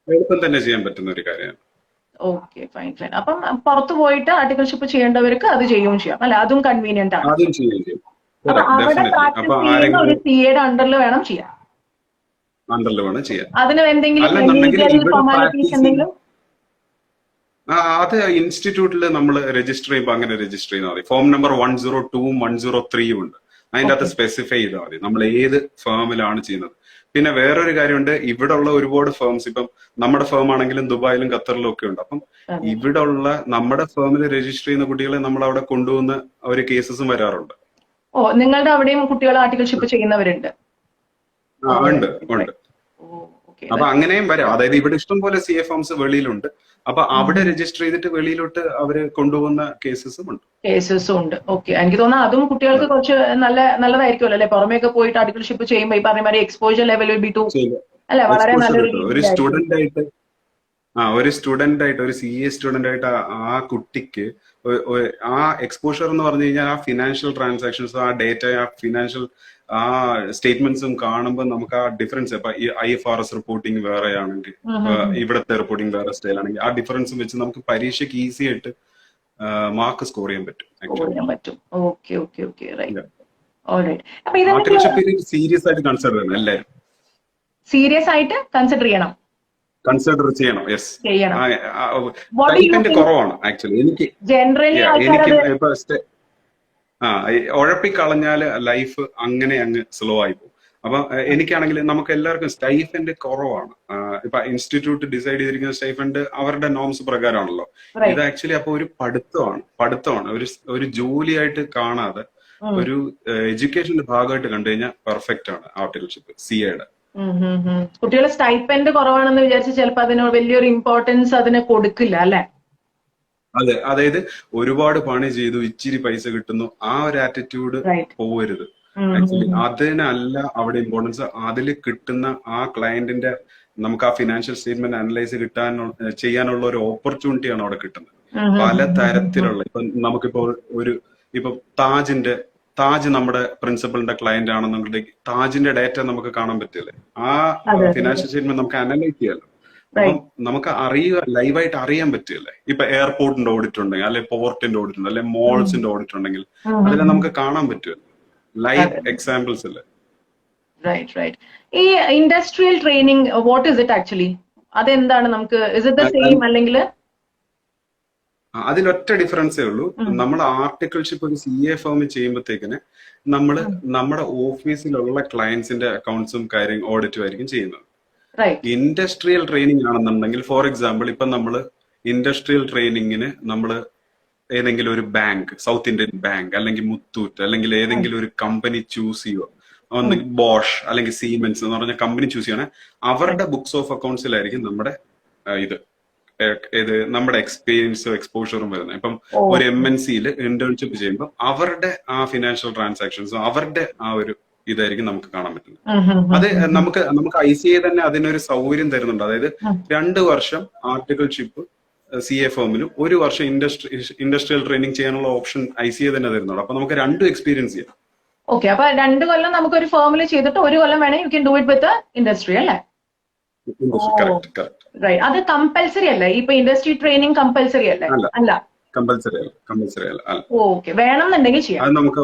എളുപ്പം തന്നെ ചെയ്യാൻ പറ്റുന്ന ഒരു കാര്യമാണ്. Okay, fine. അപ്പം പുറത്തു പോയിട്ട് ആർട്ടിക്കിൾഷിപ്പ് ചെയ്യേണ്ടവർക്ക് അത് ചെയ്യുകയും ചെയ്യാം അല്ലെ, അതും കൺവീനിയന്റ് ആണ്. അതും ചെയ്യും. അവിടെ പ്രാക്ടീസ് ചെയ്യുന്ന ഒരു CAയുടെ അണ്ടറിൽ വേണം ചെയ്യാൻ. അണ്ടറിൽ വേണം ചെയ്യാൻ. അതിന് എന്തെങ്കിലും അല്ലെന്നുണ്ടെങ്കിൽ ലീഗൽ ഇവിടെ ഫോർമാലിറ്റീസ് എന്തെങ്കിലും? അത് ഇൻസ്റ്റിറ്റ്യൂട്ടിൽ നമ്മൾ രജിസ്റ്റർ ചെയ്യുമ്പോൾ അങ്ങനെ രജിസ്റ്റർ ചെയ്താൽ മതി. ഫോം നമ്പർ 102 103 ഉണ്ട്. അതിൻ്റെ അകത്ത് സ്പെസിഫൈ ചെയ്താൽ മതി നമ്മൾ ഏത് ഫേമിലാണ് ചെയ്യുന്നത്. പിന്നെ വേറൊരു കാര്യമുണ്ട്, ഇവിടെ ഉള്ള ഒരുപാട് ഫേംസ്, ഇപ്പം നമ്മുടെ ഫേം ആണെങ്കിലും ദുബായിലും ഖത്തറിലും ഒക്കെ ഉണ്ട്. അപ്പം ഇവിടെ ഉള്ള നമ്മുടെ ഫേമിൽ രജിസ്റ്റർ ചെയ്യുന്ന കുട്ടികളെ നമ്മൾ അവിടെ കൊണ്ടുപോകുന്ന ഒരു കേസസും വരാറുണ്ട്. ഓ, നിങ്ങളുടെ അവിടെയും കുട്ടികൾ ആർട്ടിക്കിൾഷിപ്പ് ചെയ്യുന്നവരുണ്ട്? ഉണ്ട് ഉണ്ട്. അപ്പൊ അങ്ങനെയും വരാം. അതായത് ഇവിടെ ഇഷ്ടം പോലെ CA ഫേംസ് വെളിയിലുണ്ട്. അപ്പൊ അവിടെ രജിസ്റ്റർ ചെയ്തിട്ട് വെളിയിലോട്ട് അവര് കൊണ്ടുപോകുന്ന കേസസും ഉണ്ട്. ഓക്കെ, എനിക്ക് തോന്നുന്നു അതും കുട്ടികൾക്ക് കുറച്ച് നല്ലതായിരിക്കുമല്ലോ അല്ലെ? പുറമേയൊക്കെ പോയിട്ട് ആർട്ടിക്കിൾഷിപ്പ് ചെയ്യുമ്പോൾ ഈ പറഞ്ഞ മാതിരി എക്സ്പോഷർ ലെവൽ അല്ലെ? വളരെ നല്ലൊരു ഒരു സ്റ്റുഡന്റ് ആയിട്ട് ഒരു CA സ്റ്റുഡന്റ് ആയിട്ട് ആ കുട്ടിക്ക് ആ എക്സ്പോഷർ എന്ന് പറഞ്ഞു കഴിഞ്ഞാൽ ആ ഫിനാൻഷ്യൽ ട്രാൻസാക്ഷൻസ്, ആ ഡേറ്റ, ആ ഫിനാൻഷ്യൽ ആ സ്റ്റേറ്റ്മെന്റ്സും കാണുമ്പോൾ നമുക്ക് ആ ഡിഫറൻസ്, ഇപ്പൊ ഈ IFRS റിപ്പോർട്ടിംഗ് വേറെ ആണെങ്കിൽ ഇവിടത്തെ റിപ്പോർട്ടിംഗ് വേറെ സ്റ്റൈൽ ആണെങ്കിൽ ആ ഡിഫറൻസും വെച്ച് നമുക്ക് പരീക്ഷയ്ക്ക് ഈസി ആയിട്ട് മാർക്ക് സ്കോർ ചെയ്യാൻ പറ്റും. ആർട്ടിക്കിൾഷിപ്പ് സീരിയസ് ആയിട്ട് കൺസിഡർ ചെയ്യണം. എല്ലാവരും സീരിയസ് ആയിട്ട് കൺസിഡർ ചെയ്യണം. യെസ്. കുറവാണ് ആക്ച്വലി. എനിക്ക് ഇപ്പൊ ഉഴപ്പിക്കളഞ്ഞാല് ലൈഫ് അങ്ങനെ അങ്ങ് സ്ലോ ആയി പോകും. അപ്പൊ എനിക്കാണെങ്കിൽ നമുക്ക് എല്ലാവർക്കും സ്റ്റൈഫൻഡ് കുറവാണ്. ഇപ്പൊ ഇൻസ്റ്റിറ്റ്യൂട്ട് ഡിസൈഡ് ചെയ്തിരിക്കുന്ന സ്റ്റൈഫൻഡ് അവരുടെ നോംസ് പ്രകാരമാണല്ലോ. ഇത് ആക്ച്വലി അപ്പൊ ഒരു പഠിത്തമാണ് ഒരു ജോലിയായിട്ട് കാണാതെ ഒരു എഡ്യൂക്കേഷന്റെ ഭാഗമായിട്ട് കണ്ടു കഴിഞ്ഞാൽ പെർഫെക്റ്റ് ആണ് ആർട്ടിക്കിൾഷിപ്പ് CAയുടെ. കുട്ടികളെ സ്റ്റൈപ്പൻഡ് കുറവാണെന്ന് വിചാരിച്ച് ചിലപ്പോൾ അതിന് വലിയൊരു ഇമ്പോർട്ടൻസ് അതിന് കൊടുക്കില്ല അല്ലെ? അതെ, അതായത് ഒരുപാട് പണി ചെയ്തു ഇച്ചിരി പൈസ കിട്ടുന്നു, ആ ഒരു ആറ്റിറ്റ്യൂഡ് പോവരുത്. ആക്ച്വലി അതിനല്ല അവിടെ ഇമ്പോർട്ടൻസ്. അതിൽ കിട്ടുന്ന ആ ക്ലയന്റിന്റെ നമുക്ക് ആ ഫിനാൻഷ്യൽ സ്റ്റേറ്റ്മെന്റ് അനലൈസ് ചെയ്യാനുള്ള ഒരു ഓപ്പർച്യൂണിറ്റിയാണ് അവിടെ കിട്ടുന്നത്. പല തരത്തിലുള്ള, ഇപ്പൊ നമുക്കിപ്പോ ഇപ്പൊ താജ് നമ്മുടെ പ്രിൻസിപ്പളിന്റെ ക്ലയന്റ് ആണെന്നുണ്ടെങ്കിൽ താജിന്റെ ഡേറ്റ നമുക്ക് കാണാൻ പറ്റില്ലേ? ആ ഫിനാൻഷ്യൽ സ്റ്റേറ്റ്മെന്റ് നമുക്ക് അനലൈസ് ചെയ്യാലോ. അപ്പം നമുക്ക് ലൈവായിട്ട് അറിയാൻ പറ്റില്ലേ? ഇപ്പൊ എയർപോർട്ടിന്റെ ഓഡിറ്റ് ഉണ്ടെങ്കിൽ, അല്ലെ പോർട്ടിന്റെ ഓഡിറ്റ് ഉണ്ട്, അല്ലെ മോൾസിന്റെ ഓഡിറ്റ് ഉണ്ടെങ്കിൽ അതെല്ലാം നമുക്ക് കാണാൻ പറ്റുമല്ലോ. ലൈവ് എക്സാമ്പിൾസ് അല്ലേ? ഈ industrial training what is it actually? അതെന്താണ്? നമുക്ക് ഇസ് ഇറ്റ് ദ സെയിം അല്ലെങ്കിൽ? അതിലൊറ്റ ഡിഫറൻസേ ഉള്ളൂ. നമ്മൾ ആർട്ടിക്കിൾഷിപ്പ് ഒരു CA ഫേമിൽ ചെയ്യുമ്പോഴത്തേക്കിന് നമ്മള് നമ്മുടെ ഓഫീസിലുള്ള ക്ലയൻസിന്റെ അക്കൗണ്ട്സും ഓഡിറ്റും ആയിരിക്കും ചെയ്യുന്നത്. ഇൻഡസ്ട്രിയൽ ട്രെയിനിങ് ആണെന്നുണ്ടെങ്കിൽ, ഫോർ എക്സാമ്പിൾ ഇപ്പൊ നമ്മള് ഇൻഡസ്ട്രിയൽ ട്രെയിനിങ്ങിന് നമ്മള് ഏതെങ്കിലും ഒരു ബാങ്ക്, സൗത്ത് ഇന്ത്യൻ ബാങ്ക് അല്ലെങ്കിൽ മുത്തൂറ്റ് അല്ലെങ്കിൽ ഏതെങ്കിലും ഒരു കമ്പനി ചൂസ് ചെയ്യുക, ഒന്നെങ്കിൽ ബോഷ് അല്ലെങ്കിൽ സീമെൻസ് എന്ന് പറഞ്ഞ കമ്പനി ചൂസ് ചെയ്യണേ, അവരുടെ ബുക്സ് ഓഫ് അക്കൗണ്ട്സിലായിരിക്കും നമ്മുടെ നമ്മുടെ എക്സ്പീരിയൻസും എക്സ്പോഷറും വരുന്നത്. ഇപ്പം ഒരു MNCയിൽ ഇന്റേൺഷിപ്പ് ചെയ്യുമ്പോൾ അവരുടെ ആ ഫിനാൻഷ്യൽ ട്രാൻസാക്ഷൻസും അവരുടെ ആ ഒരു ഇതായിരിക്കും നമുക്ക് കാണാൻ പറ്റുന്നത്. അത് നമുക്ക് ICA തന്നെ അതിനൊരു സൗകര്യം തരുന്നുണ്ട്. അതായത് 2 വർഷം ആർട്ടിക്കിൾഷിപ്പ് CA ഫേമിലും 1 വർഷം ഇൻഡസ്ട്രിയൽ ട്രെയിനിങ് ചെയ്യാനുള്ള ഓപ്ഷൻ ICA തന്നെ തരുന്നുണ്ട്. അപ്പൊ നമുക്ക് 2 എക്സ്പീരിയൻസ് ചെയ്യാം. ഓക്കെ, അപ്പൊ 2 കൊല്ലം നമുക്ക് ഒരു ഫേമിൽ ചെയ്തിട്ട് 1 കൊല്ലം വേണേ you can do it with industry അല്ലേ? അത് കമ്പൽസറി അല്ലേ? ഇപ്പൊ ഇൻഡസ്ട്രി ട്രെയിനിങ് കമ്പൽസറി അല്ലേ? അല്ല, കമ്പൽസറി അല്ല. ഓക്കെ, വേണമെന്നുണ്ടെങ്കിൽ ചെയ്യാം. അത് നമുക്ക്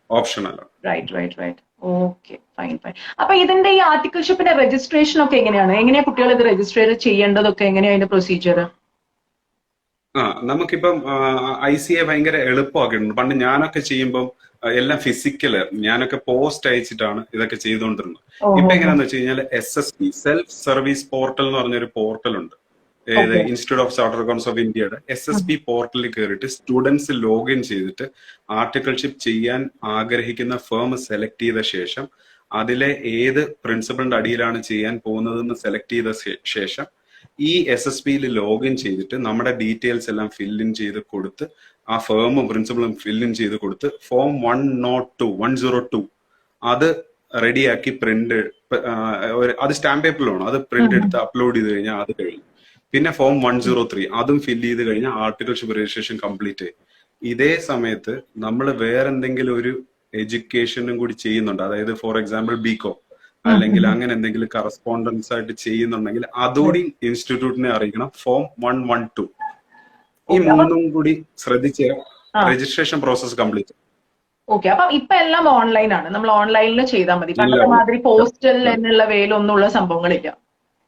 ഓപ്ഷൻ അല്ല. റൈറ്റ്. Okay, fine. അപ്പൊ ഇതിന്റെ ഈ ആർട്ടിക്കിൾഷിപ്പിന്റെ രജിസ്ട്രേഷൻ ഒക്കെ എങ്ങനെയാ കുട്ടികൾ ഇത് രജിസ്റ്റർ ചെയ്യേണ്ടതൊക്കെ എങ്ങനെയാ അതിന്റെ പ്രൊസീജിയർ? നമുക്കിപ്പം ICA ഭയങ്കര എളുപ്പമാക്കിയിട്ടുണ്ട്. പണ്ട് ഞാനൊക്കെ ചെയ്യുമ്പം എല്ലാം ഫിസിക്കലായിരുന്നു. ഞാനൊക്കെ പോസ്റ്റ് അയച്ചിട്ടാണ് ഇതൊക്കെ ചെയ്തുകൊണ്ടിരുന്നത്. ഇപ്പൊ എങ്ങനെയാന്ന് വെച്ച് കഴിഞ്ഞാൽ SSP സെൽഫ് സർവീസ് പോർട്ടൽ എന്ന് പറഞ്ഞൊരു പോർട്ടൽ ഉണ്ട്. Institute of chartered accounts of ഇന്ത്യയുടെ SSP പോർട്ടലിൽ കയറിയിട്ട് സ്റ്റുഡൻസ് ലോഗിൻ ചെയ്തിട്ട് ആർട്ടിക്കിൾഷിപ്പ് ചെയ്യാൻ ആഗ്രഹിക്കുന്ന ഫേം സെലക്ട് ചെയ്ത ശേഷം അതിലെ ഏത് പ്രിൻസിപ്പളിന്റെ അടിയിലാണ് ചെയ്യാൻ പോകുന്നതെന്ന് സെലക്ട് ചെയ്ത ശേഷം ഈ SSPയിൽ ലോഗിൻ ചെയ്തിട്ട് നമ്മുടെ ഡീറ്റെയിൽസ് എല്ലാം ഫില്ലിൻ ചെയ്ത് കൊടുത്ത് ആ ഫേമും പ്രിൻസിപ്പളും ഫില്ലിൻ ചെയ്ത് കൊടുത്ത് ഫോം 102 അത് റെഡിയാക്കി പ്രിന്റ്, അത് സ്റ്റാമ്പ് പേപ്പറിലാണ്, അത് പ്രിന്റ് എടുത്ത് അപ്ലോഡ് ചെയ്ത് കഴിഞ്ഞാൽ അത് കഴിഞ്ഞു. പിന്നെ ഫോം 103 അതും ഫില്ല് ചെയ്ത് കഴിഞ്ഞാൽ ആർട്ടിക്കിൾഷിപ്പ് രജിസ്ട്രേഷൻ കംപ്ലീറ്റ് ആയി. ഇതേ സമയത്ത് നമ്മൾ വേറെന്തെങ്കിലും ഒരു എഡ്യൂക്കേഷനും കൂടി ചെയ്യുന്നുണ്ട്, അതായത് ഫോർ എക്സാമ്പിൾ BCom അല്ലെങ്കിൽ അങ്ങനെ എന്തെങ്കിലും കറസ്പോണ്ടൻസ് ആയിട്ട് ചെയ്യുന്നുണ്ടെങ്കിൽ അതോടെ ഇൻസ്റ്റിറ്റ്യൂട്ടിനെ അറിയിക്കണം. ഫോം 112 ഈ 3 കൂടി ശ്രദ്ധിച്ച് രജിസ്ട്രേഷൻ പ്രോസസ് കംപ്ലീറ്റ്. ഓക്കെ, അപ്പം ഇപ്പൊ എല്ലാം ഓൺലൈനാണ്, നമ്മൾ ഓൺലൈനിൽ ചെയ്താൽ മതി, ഇല്ല പണ്ടത്തെ ഇല്ല മാതിരി പോസ്റ്റൽ correct. എന്നുള്ള വേയിലൊന്നും ഉള്ള സംഭവങ്ങളില്ല.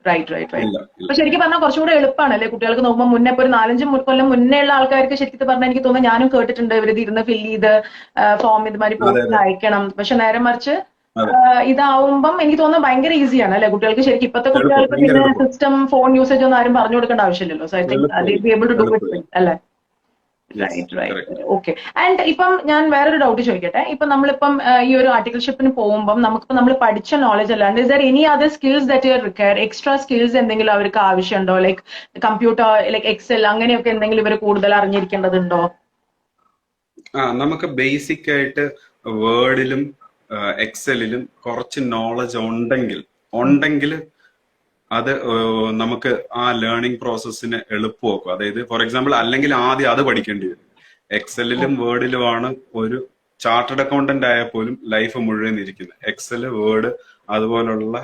Right right right. ഇല്ല ഇല്ല അപ്പൊ ശരിക്കും പറഞ്ഞാൽ കുറച്ചും കൂടെ എളുപ്പമാണല്ലേ കുട്ടികൾക്ക് നോക്കുമ്പോൾ? മുന്നേ ഇപ്പൊ ഒരു 4-5 കൊല്ലം മുന്നേ ഉള്ള ആൾക്കാർക്ക് ശരിക്കും പറഞ്ഞാൽ എനിക്ക് തോന്നുന്നു, ഞാനും കേട്ടിട്ടുണ്ട് ഇവരിത് ഇരുന്ന് ഫില്ല് ചെയ്ത് ഫോം ഇതുമാതിരി അതെ പോസ്റ്റിൽ അതെ അയക്കണം. പക്ഷെ നേരെ മറിച്ച് അതെ ഇതാവുമ്പം എനിക്ക് തോന്നുന്നു ഭയങ്കര ഈസിയാണ് അല്ലെ കുട്ടികൾക്ക്. ശരിക്കും ഇപ്പോഴത്തെ എളുപ്പം കുട്ടികൾക്ക് ഭയങ്കര പിന്നെ എളുപ്പം സിസ്റ്റം ഫോൺ യൂസേജ് ഒന്നും ആരും പറഞ്ഞു കൊടുക്കേണ്ട ആവശ്യമില്ലല്ലോ. സോ ഐ തിങ്ക് ദേ എളുപ്പമില്ല ബി ഏബിൾ ടു ഡു എളുപ്പമില്ല ഇറ്റ് അല്ലെ? Yes right right. Correct. Okay. And ഇപ്പം ഞാൻ വേറൊരു ഡൗട്ട് ചോദിക്കട്ടെ. ഇപ്പം നമ്മളിപ്പം ഈ ഒരു ആർട്ടിക്കൽഷിപ്പിന് പോകുമ്പോൾ നമുക്കിപ്പോൾ നമ്മൾ പഠിച്ച നോളജ് അല്ലാണ്ട് is there any other skills that you require, extra skills എന്തെങ്കിലും അവർക്ക് ആവശ്യമുണ്ടോ? ലൈക്ക് കമ്പ്യൂട്ടർ, ലൈക്ക് എക്സൽ, അങ്ങനെയൊക്കെ എന്തെങ്കിലും ഇവർ കൂടുതൽ അറിഞ്ഞിരിക്കേണ്ടതുണ്ടോ? നമുക്ക് ബേസിക് ആയിട്ട് വേർഡിലും എക്സലിലും കുറച്ച് നോളജ് ഉണ്ടെങ്കിൽ അത് നമുക്ക് ആ ലേണിംഗ് പ്രോസസ്സിന് എളുപ്പമാക്കും. അതായത് ഫോർ എക്സാമ്പിൾ അല്ലെങ്കിൽ ആദ്യം അത് പഠിക്കേണ്ടി വരും. എക്സലിലും വേർഡിലുമാണ് ഒരു ചാർട്ടേഡ് അക്കൗണ്ടന്റ് ആയാൽ പോലും ലൈഫ് മുഴുവൻ ഇരിക്കുന്നത്. എക്സല്, വേർഡ് അതുപോലുള്ള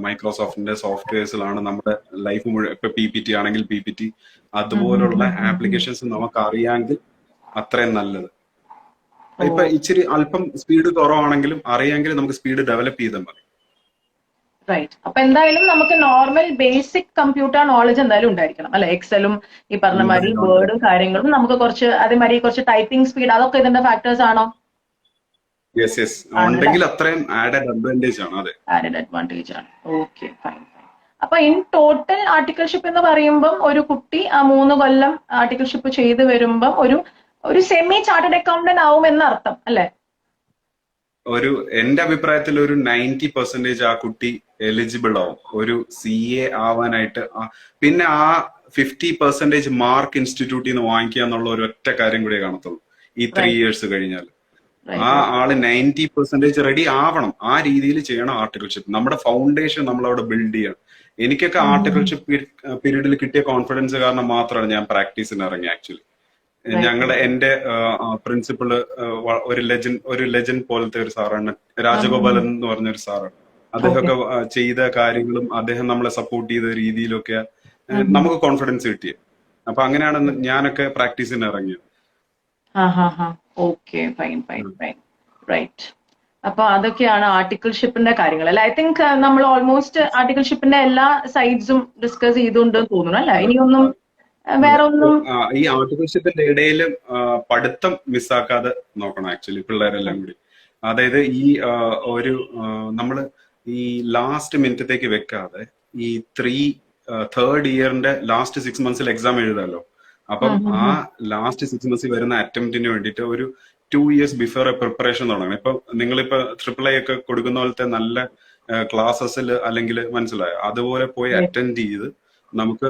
മൈക്രോസോഫ്റ്റിന്റെ സോഫ്റ്റ്വെയർസിലാണ് നമ്മുടെ ലൈഫ് മുഴുവൻ. ഇപ്പൊ PPT ആണെങ്കിൽ PPT അതുപോലുള്ള ആപ്ലിക്കേഷൻസ് നമുക്ക് അറിയാമെങ്കിൽ അത്രയും നല്ലത്. ഇപ്പൊ ഇച്ചിരി അല്പം സ്പീഡ് കുറവാണെങ്കിലും അറിയാമെങ്കിൽ നമുക്ക് സ്പീഡ് ഡെവലപ്പ് ചെയ്താൽ മതി. റൈറ്റ്. അപ്പൊ എന്തായാലും നമുക്ക് നോർമൽ ബേസിക് കമ്പ്യൂട്ടർ നോളജ് എന്തായാലും ഉണ്ടായിരിക്കണം അല്ലെ? എക്സലും ഈ പറഞ്ഞ മാതിരി വേർഡും കാര്യങ്ങളും നമുക്ക് കുറച്ച്, അതേമാതിരി കുറച്ച് ടൈപ്പിംഗ് സ്പീഡ്, അതൊക്കെ ഇതിന്റെ ഫാക്ടേഴ്സ് ആണോ? യെസ് യെസ് ഉണ്ടെങ്കിൽ അത്രയും ആഡഡ് അഡ്വാൻറ്റേജ് ആണ്. അതെ, ആഡഡ് അഡ്വാൻറ്റേജ് ആണ്. Okay, fine fine. അപ്പൊ ഇൻ ടോട്ടൽ ആർട്ടിക്കൽഷിപ്പ് എന്ന് പറയുമ്പം ഒരു കുട്ടി ആ 3 കൊല്ലം ആർട്ടിക്കൽഷിപ്പ് ചെയ്ത് വരുമ്പം ഒരു സെമി ചാർട്ടേഡ് അക്കൗണ്ടന്റ് ആവും എന്നർത്ഥം അല്ലെ? എന്റെ അഭിപ്രായത്തിൽ ഒരു 90% ആ കുട്ടി എലിജിബിൾ ആവും ഒരു CA ആവാനായിട്ട്. പിന്നെ ആ 50% മാർക്ക് ഇൻസ്റ്റിറ്റ്യൂട്ടിൽ നിന്ന് വാങ്ങിക്കുക എന്നുള്ള ഒരു ഒറ്റ കാര്യം കൂടെ കാണത്തുള്ളൂ ഈ 3 ഇയേഴ്സ് കഴിഞ്ഞാൽ. ആ ആള് 90% റെഡി ആവണം. ആ രീതിയിൽ ചെയ്യണം ആർട്ടിക്കൽഷിപ്പ്. നമ്മുടെ ഫൗണ്ടേഷൻ നമ്മൾ അവിടെ ബിൽഡ് ചെയ്യണം. എനിക്കൊക്കെ ആർട്ടിക്കൽഷിപ്പ് പീരീഡിൽ കിട്ടിയ കോൺഫിഡൻസ് കാരണം മാത്രമാണ് ഞാൻ പ്രാക്ടീസിന് ഇറങ്ങി. ആക്ച്വലി എന്റെ പ്രിൻസിപ്പള് ഒരു ലെജൻഡ് പോലത്തെ ഒരു സാറാണ്, രാജഗോപാലൻ എന്ന് പറഞ്ഞ ഒരു സാറാണ്. അദ്ദേഹമൊക്കെ ചെയ്ത കാര്യങ്ങളും അദ്ദേഹം നമ്മളെ സപ്പോർട്ട് ചെയ്ത രീതിയിലൊക്കെ നമുക്ക് കോൺഫിഡൻസ് കിട്ടിയത്. അപ്പൊ അങ്ങനെയാണ് ഞാനൊക്കെ പ്രാക്ടീസിന് ഇറങ്ങിയത്. Okay, fine fine fine. Right. അപ്പൊ അതൊക്കെയാണ് ആർട്ടിക്കൽഷിപ്പിന്റെ കാര്യങ്ങൾ അല്ലെ? ഐ തിങ്ക് നമ്മൾ ഓൾമോസ്റ്റ് ആർട്ടിക്കൽഷിപ്പിന്റെ എല്ലാ സൈഡ്സും ഡിസ്കസ് ചെയ്തുകൊണ്ടെന്ന് തോന്നുന്നു അല്ലെ? ഇനിയൊന്നും വേറെ ഒന്നും? ഈ ആർട്ടിക്കൽഷിപ്പിന്റെ ഇടയിൽ പഠിത്തം മിസ്സാക്കാതെ നോക്കണം ആക്ച്വലി പിള്ളേരെല്ലാം കൂടി. അതായത് ഈ നമ്മള് ഈ ലാസ്റ്റ് മിനിറ്റത്തേക്ക് വെക്കാതെ ഈ തേർഡ് ഇയറിന്റെ ലാസ്റ്റ് 6 months എക്സാം എഴുതാമല്ലോ. അപ്പം ആ ലാസ്റ്റ് 6 months വരുന്ന അറ്റംപ്റ്റിന് വേണ്ടിയിട്ട് ഒരു 2 years ബിഫോർ പ്രിപ്പറേഷൻ തുടങ്ങണം. ഇപ്പൊ നിങ്ങളിപ്പോ AAA ഒക്കെ കൊടുക്കുന്ന പോലത്തെ നല്ല ക്ലാസ്സസിൽ അല്ലെങ്കിൽ മനസ്സിലായോ അതുപോലെ പോയി അറ്റൻഡ് ചെയ്ത് നമുക്ക്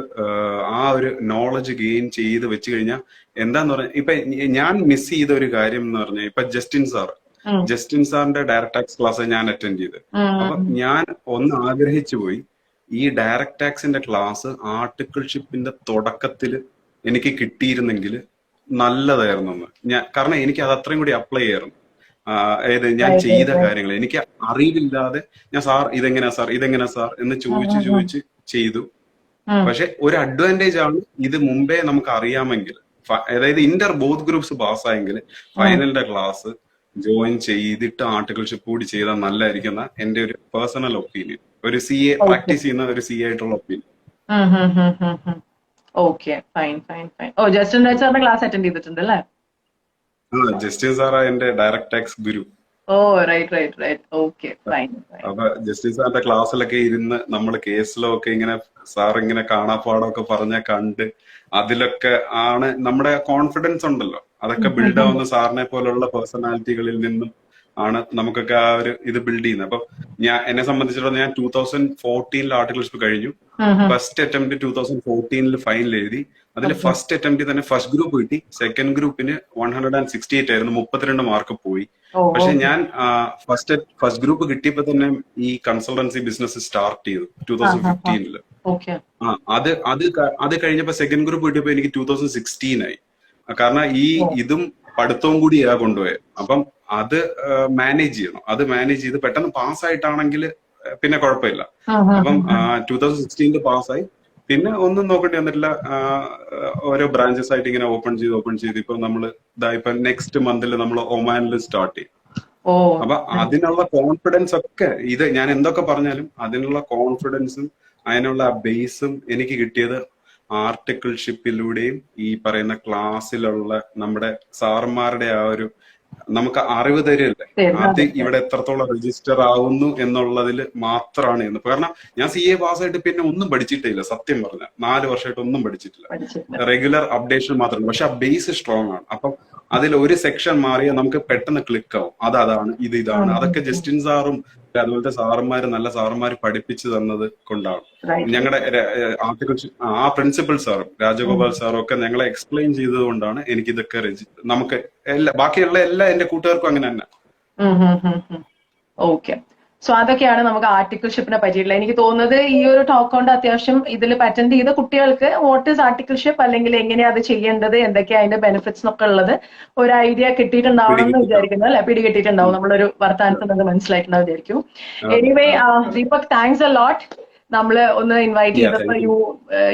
ആ ഒരു നോളജ് ഗെയിൻ ചെയ്ത് വെച്ച് കഴിഞ്ഞാൽ എന്താന്ന് പറഞ്ഞാൽ, ഇപ്പൊ ഞാൻ മിസ് ചെയ്ത ഒരു കാര്യം എന്ന് പറഞ്ഞാൽ, ഇപ്പൊ ജസ്റ്റിൻ സാറിന്റെ ഡയറക്ട് ടാക്സ് ക്ലാസ് ഞാൻ അറ്റൻഡ് ചെയ്ത്. അപ്പൊ ഞാൻ ഒന്ന് ആഗ്രഹിച്ചു പോയി, ഈ ഡയറക്ട് ടാക്സിന്റെ ക്ലാസ് ആർട്ടിക്കിൾഷിപ്പിന്റെ തുടക്കത്തിൽ എനിക്ക് കിട്ടിയിരുന്നെങ്കിൽ നല്ലതായിരുന്നു. കാരണം എനിക്ക് അത് അത്രയും കൂടി അപ്ലൈ ചെയ്യായിരുന്നു. ഞാൻ ചെയ്ത കാര്യങ്ങൾ എനിക്ക് അറിവില്ലാതെ ഞാൻ ഇതെങ്ങനെയാ സാർ എന്ന് ചോദിച്ച് ചെയ്തു. പക്ഷെ ഒരു അഡ്വാൻറ്റേജ് ആണ് ഇത് മുമ്പേ നമുക്ക് അറിയാമെങ്കിൽ, അതായത് ബോത്ത് ഗ്രൂപ്പ്സ് പാസ്സായെങ്കിൽ ഫൈനലിന്റെ ക്ലാസ് ജോയിൻ ചെയ്തിട്ട് ആർട്ടിക്കിൾഷിപ്പ് കൂടി ചെയ്താൽ നല്ലതായിരിക്കുന്ന എന്റെ ഒരു പേഴ്സണൽ ഒപ്പീനിയൻ. ഒരു CA പ്രാക്ടീസ് ചെയ്യുന്ന ഒരു CA ആയിട്ടുള്ള opinion. Okay, fine fine fine. Justin സാറിന്റെ ക്ലാസ് അറ്റൻഡ് ചെയ്തിട്ടുണ്ട് അല്ലേ? ജസ്റ്റിൻ സാറാ എന്റെ ഡയറക്ട് ടാക്സ് ഗുരു. റൈറ്റ്. Okay, fine. അപ്പൊ ജസ്റ്റിൻ സാറിന്റെ ക്ലാസ്സിലൊക്കെ ഇരുന്ന് നമ്മൾ കേസിലൊക്കെ ഇങ്ങനെ സാർ ഇങ്ങനെ കാണാപ്പാടമൊക്കെ കണ്ട് അതിലൊക്കെ ആണ് നമ്മുടെ കോൺഫിഡൻസ് ഉണ്ടല്ലോ, അതൊക്കെ ബിൽഡ് ആവുന്ന സാറിനെ പോലുള്ള പേഴ്സണാലിറ്റികളിൽ നിന്നും ആണ് നമുക്കൊക്കെ ആ ഒരു ഇത് ബിൽഡ് ചെയ്യുന്നത്. അപ്പൊ എന്നെ സംബന്ധിച്ചിടത്തോളം ഞാൻ 2014 ആർട്ടിക്കിൾഷിപ്പ് കഴിഞ്ഞു. ഫസ്റ്റ് അറ്റംപ്റ്റ് 2014 ഫൈനൽ എഴുതി. അതിൽ ഫസ്റ്റ് അറ്റംപ്റ്റ് തന്നെ ഫസ്റ്റ് ഗ്രൂപ്പ് കിട്ടി. സെക്കൻഡ് ഗ്രൂപ്പിന് 168 ആയിരുന്നു, 32 മാർക്ക് പോയി. പക്ഷെ ഞാൻ ഫസ്റ്റ് ഗ്രൂപ്പ് കിട്ടിയപ്പോ തന്നെ ഈ കൺസൾട്ടൻസി ബിസിനസ് സ്റ്റാർട്ട് ചെയ്തു 2015. അത് കഴിഞ്ഞപ്പോ സെക്കൻഡ് ഗ്രൂപ്പ് കിട്ടിയപ്പോ എനിക്ക് 2016 ആയി. കാരണം ഇതും പഠിത്തവും കൂടിയാ കൊണ്ടുപോയത്. അപ്പം അത് മാനേജ് ചെയ്യണം. അത് മാനേജ് ചെയ്ത് പെട്ടെന്ന് പാസ്സായിട്ടാണെങ്കിൽ പിന്നെ കുഴപ്പമില്ല. അപ്പം 2016 പാസ്സായി. പിന്നെ ഒന്നും നോക്കേണ്ടി വന്നിട്ടില്ല. ഓരോ ബ്രാഞ്ചസ് ആയിട്ട് ഇങ്ങനെ ഓപ്പൺ ചെയ്ത് ഇപ്പൊ നമ്മള് ഇപ്പൊ നെക്സ്റ്റ് മന്തിൽ നമ്മൾ ഒമാനിൽ സ്റ്റാർട്ട് ചെയ്യും. ഓ അപ്പൊ അതിനുള്ള കോൺഫിഡൻസ് ഒക്കെ ഇത് ഞാൻ എന്തൊക്കെ പറഞ്ഞാലും അതിനുള്ള കോൺഫിഡൻസും അതിനുള്ള ആ ബേസും എനിക്ക് കിട്ടിയത് ആർട്ടിക്കിൾഷിപ്പിലൂടെയും ഈ പറയുന്ന ക്ലാസ്സിലുള്ള നമ്മുടെ സാറന്മാരുടെ ആ ഒരു നമുക്ക് അറിവ് തരില്ലേ, അത് ഇവിടെ എത്രത്തോളം രജിസ്റ്റർ ആവുന്നു എന്നുള്ളതിൽ മാത്രമാണ് എന്ന്. കാരണം ഞാൻ CA പാസ്സായിട്ട് പിന്നെ ഒന്നും പഠിച്ചിട്ടില്ല, സത്യം പറഞ്ഞ 4 വർഷമായിട്ട് ഒന്നും പഠിച്ചിട്ടില്ല. റെഗുലർ അപ്ഡേഷൻ മാത്രമേ, പക്ഷെ ആ ബേസ് സ്ട്രോങ് ആണ്. അപ്പം അതിൽ ഒരു സെക്ഷൻ മാറിയാൽ നമുക്ക് പെട്ടെന്ന് ക്ലിക്ക് ആവും, അതാണ് ഇതാണ്. അതൊക്കെ ജസ്റ്റിൻ സാറും അതുപോലത്തെ സാറന്മാര് നല്ല സാറന്മാര് പഠിപ്പിച്ചു തന്നത് കൊണ്ടാണ്. ഞങ്ങളുടെ ആ പ്രിൻസിപ്പൽ സാറും രാജഗോപാൽ സാറും ഒക്കെ ഞങ്ങളെ എക്സ്പ്ലെയിൻ ചെയ്തത് കൊണ്ടാണ് എനിക്കിതൊക്കെ നമുക്ക് ബാക്കിയുള്ള എല്ലാ എന്റെ കൂട്ടുകാർക്കും അങ്ങനെ തന്നെ. ഓക്കെ, സോ അതൊക്കെയാണ് നമുക്ക് ആർട്ടിക്കിൾഷിപ്പിനെ പറ്റിയിട്ടുള്ളത്. എനിക്ക് തോന്നുന്നത് ഈ ഒരു ടോക്ക് കൊണ്ട് അത്യാവശ്യം ഇതിൽ അറ്റൻഡ് ചെയ്ത കുട്ടികൾക്ക് വാട്ട് ഈസ് ആർട്ടിക്കിൾഷിപ്പ്, അല്ലെങ്കിൽ എങ്ങനെയാ അത് ചെയ്യേണ്ടത്, എന്തൊക്കെയാ അതിന്റെ ബെനിഫിറ്റ്സ് എന്നൊക്കെ ഉള്ളത് ഒരു ഐഡിയ കിട്ടിയിട്ടുണ്ടാവണം എന്ന് വിചാരിക്കുന്നു, അല്ലെ? പിടികിട്ടിട്ടുണ്ടാവും, നമ്മളൊരു വർത്താനത്തിൽ നിന്ന് മനസ്സിലായിട്ടുണ്ടാവും വിചാരിക്കും. Anyway Deepak, thanks a lot. നമ്മള് ഒന്ന് ഇൻവൈറ്റ് ചെയ്തപ്പോ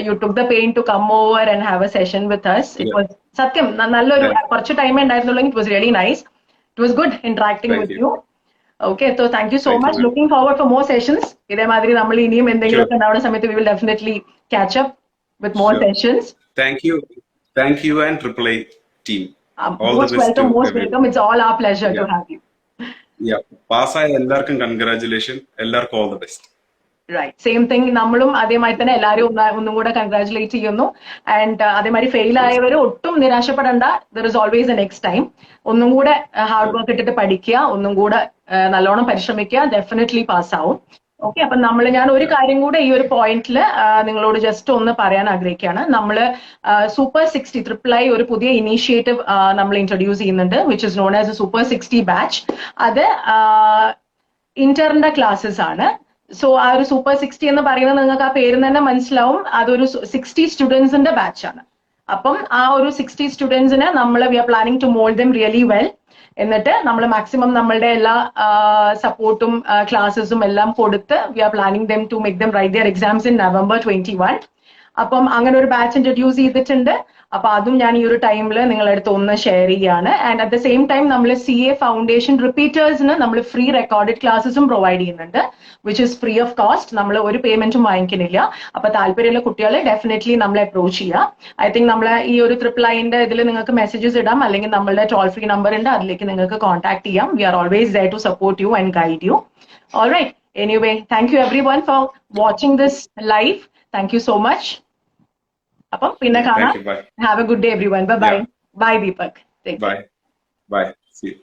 you took the pain to come over and have a session with us. It was സത്യം നല്ലൊരു കുറച്ച് ടൈമേ ഉണ്ടായിരുന്നുള്ളൂ. It was really nice. It was good interacting with you. Okay, so thank you so much. Looking forward for more sessions. ഇതേമാതിരി നമ്മൾ ഇനിയും എന്തെങ്കിലുമൊക്കെ ഉണ്ടാവുന്ന സമയത്ത് we will definitely catch up with more sessions. Thank you and Triple A team. Most welcome. It's all our pleasure to have you. Yeah, പാസ്സായ എല്ലാവർക്കും congratulation, എല്ലാവർക്കും all the best. Right, same thing. നമ്മളും അതേമാതിരി തന്നെ എല്ലാവരും ഒന്നും കൂടെ congratulate ചെയ്യുന്നു. ആൻഡ് അതേമാതിരി ഫെയിൽ ആയവർ ഒട്ടും നിരാശപ്പെടേണ്ട. There is always a next time. ഒന്നും കൂടെ ഹാർഡ് വർക്ക് ഇട്ടിട്ട് പഠിക്കുക, ഒന്നും കൂടെ നല്ലോണം പരിശ്രമിക്കുക, ഡെഫിനറ്റ്ലി പാസ്സാവും. ഓക്കെ, അപ്പൊ ഞാൻ ഒരു കാര്യം കൂടെ ഈ ഒരു പോയിന്റിൽ നിങ്ങളോട് ജസ്റ്റ് ഒന്ന് പറയാൻ ആഗ്രഹിക്കുകയാണ്. നമ്മള് സൂപ്പർ 60 III ഒരു പുതിയ ഇനീഷ്യേറ്റീവ് നമ്മൾ ഇൻട്രൊഡ്യൂസ് ചെയ്യുന്നുണ്ട്, which is known as super 60 batch. അത് ഇന്ററിന്റെ ക്ലാസ്സസ് ആണ്. സോ ആ ഒരു സൂപ്പർ 60 എന്ന് പറയുന്നത് നിങ്ങൾക്ക് ആ പേര് തന്നെ മനസ്സിലാവും, അതൊരു 60 സ്റ്റുഡൻസിന്റെ ബാച്ചാണ്. അപ്പം ആ ഒരു 60 സ്റ്റുഡൻസിന് നമ്മൾ we are planning to mould them really well. എന്നിട്ട് നമ്മൾ മാക്സിമം നമ്മളുടെ എല്ലാ സപ്പോർട്ടും ക്ലാസ്സസും എല്ലാം കൊടുത്ത് we are planning them to make them write their exams in November 21. അപ്പം അങ്ങനെ ഒരു ബാച്ച് ഇൻട്രൊഡ്യൂസ് ചെയ്തിട്ടുണ്ട്. അപ്പൊ അതും ഞാൻ ഈ ഒരു ടൈമിൽ നിങ്ങളുടെ അടുത്ത് ഒന്ന് ഷെയർ ചെയ്യാണ്. And at the same time നമ്മൾ CA ഫൗണ്ടേഷൻ റിപ്പീറ്റേഴ്സിന് നമ്മൾ ഫ്രീ റെക്കോർഡഡ് ക്ലാസ്സസും പ്രൊവൈഡ് ചെയ്യുന്നുണ്ട്, which is free of cost. നമ്മൾ ഒരു പേയ്മെന്റും വാങ്ങിക്കുന്നില്ല. അപ്പൊ താല്പര്യമുള്ള കുട്ടികൾ ഡെഫിനറ്റ്ലി നമ്മളെ അപ്രോച്ച് ചെയ്യുക. ഐ തിങ്ക് നമ്മളെ ഈ ഒരു III ഇതിൽ നിങ്ങൾക്ക് മെസ്സേജസ് ഇടാം, അല്ലെങ്കിൽ നമ്മളുടെ ടോൾ ഫ്രീ നമ്പർ ഉണ്ട്, അതിലേക്ക് നിങ്ങൾക്ക് കോൺടാക്ട് ചെയ്യാം. We are always there to support you and guide you. Alright, anyway thank you everyone for watching this live. Thank you so much. അപ്പം പിന്നെ കാണാം. Have a good day everyone. Bye bye. Bye Deepak. Bye. See you.